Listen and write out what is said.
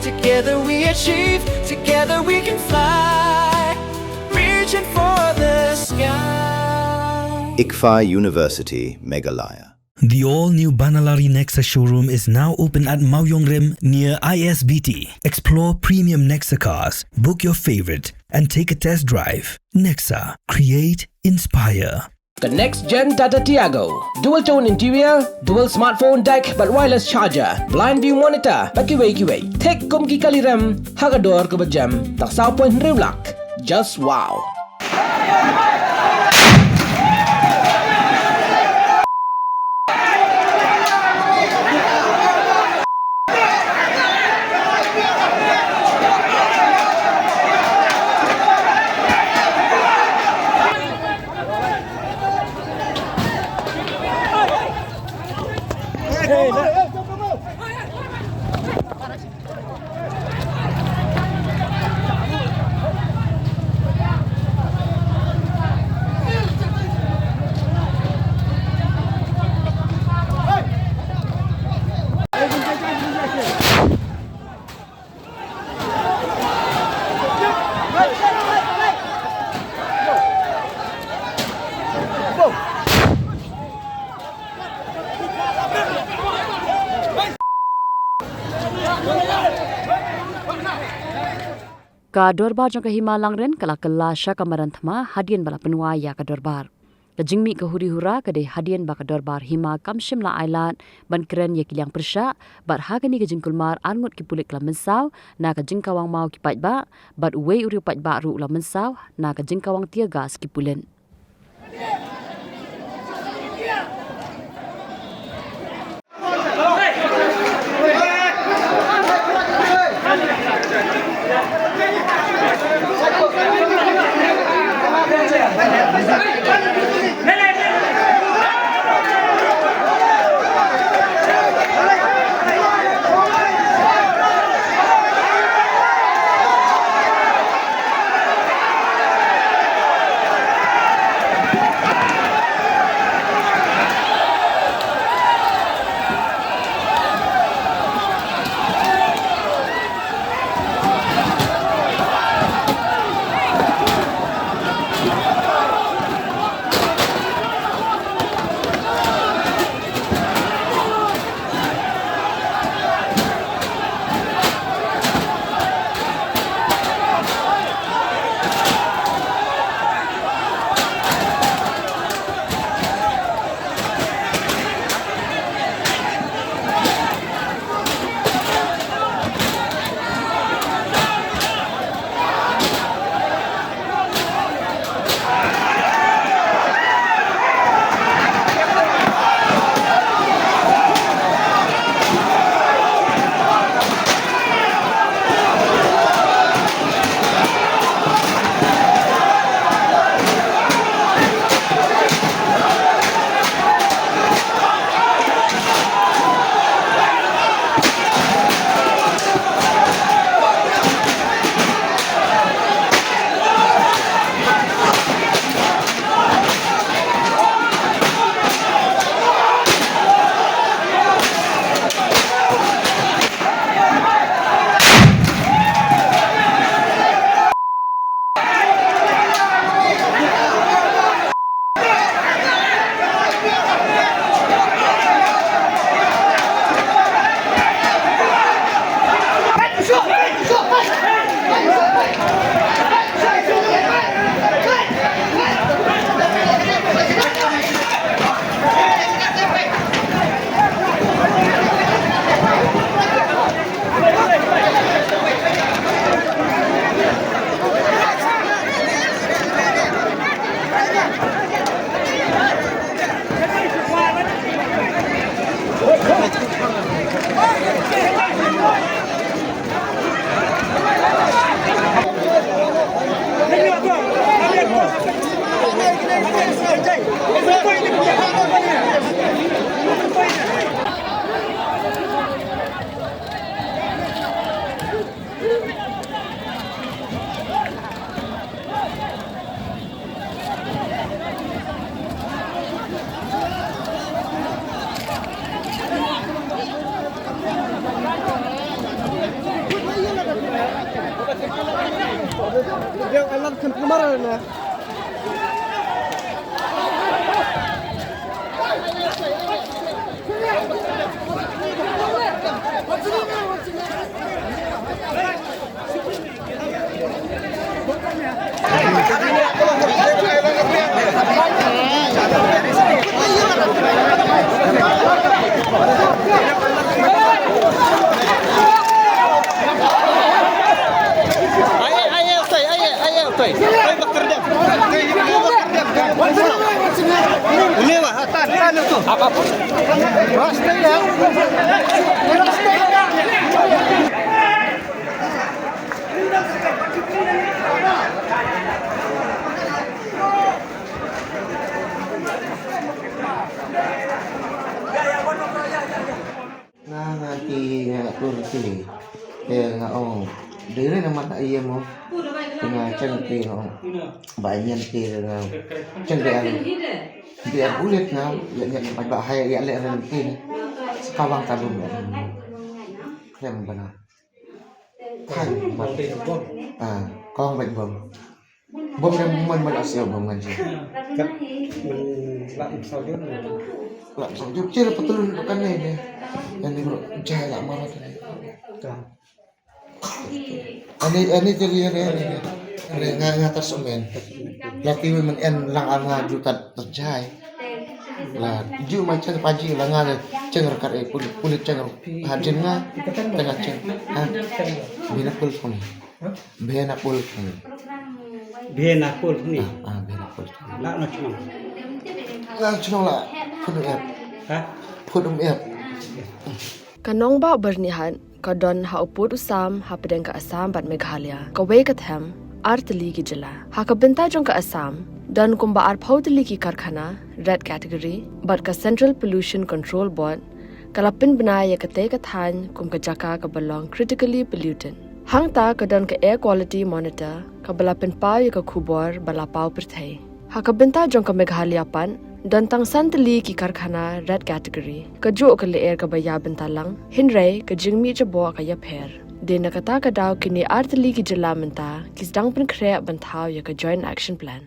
Together we achieve, together we can fly, reaching for the sky. ICFA University, Meghalaya. The all-new Banalari Nexa showroom is now open at Mawyongrim near ISBT. Explore premium Nexa cars, book your favorite, and take a test drive. Nexa. Create, inspire. The next gen Tata Tiago. Dual tone interior, dual smartphone deck but wireless charger, blind view monitor, bakiway. Tek kum ki kaliram, hagador ke bejam, tak sao point riulak. Just wow. Ka dorbar jong Himalang ren kala kelasha kamaran thma hadian bala penua ya ka dorbar. Lajingmi ke huri hura ke de hadian ba ka dorbar hima kamshimla island ban keren ya kilyang persha bar hagani ke jingkulmar angut ki pulik la mensau na ka jingkawang mau ki pat ba bat uwe uri pat ba ru la mensau na ka jingkawang tiaga ski pulen. Yang alat kemarin na. Ngati nga kursi nga diri naman na iya mo nga cengti nga banyan ti nga cengti ang di ang ulit nga yan magbahaya ya le ran ti kawang tabung krem bana kan kong bạch bom bom yang man asya bom ngaji lak sao jujur cira betul kan ini yang ini jaya marah tadi ini jadi ini ngatar semen laki memang en lang anga juta terjai lah ju macam pagi lang anga cengar kare kulit cengar hajin nga tengah ceng bina pul kuni bina pul kuni Bena pul ni. bina pul Nak nak cuma. lang cuma lah kudu ep kudu ep Kanong ba bernihan kadon ha uput usam ha pedeng ka Assam bat Meghalaya ka we ka them artli ki jala ha ka benta jong ka Assam don kumba ar phautli ki karkhana red category bat ka Central Pollution Control Board kalapin banaya ka te ka than kum ka jaka ka belong critically pollutant hang ta ka don ka air quality monitor ka balapin pa ya ka khubor bala pau perthai ha ka benta jong ka Meghalaya pan don tang santli ki karkhana red category ka jo ka le air ka baya bentalang hinrai ka jingmi jabo ka ya pher de na kata ka daw kini artli ki jala menta kis dang pen khre banthau ya ka joint action plan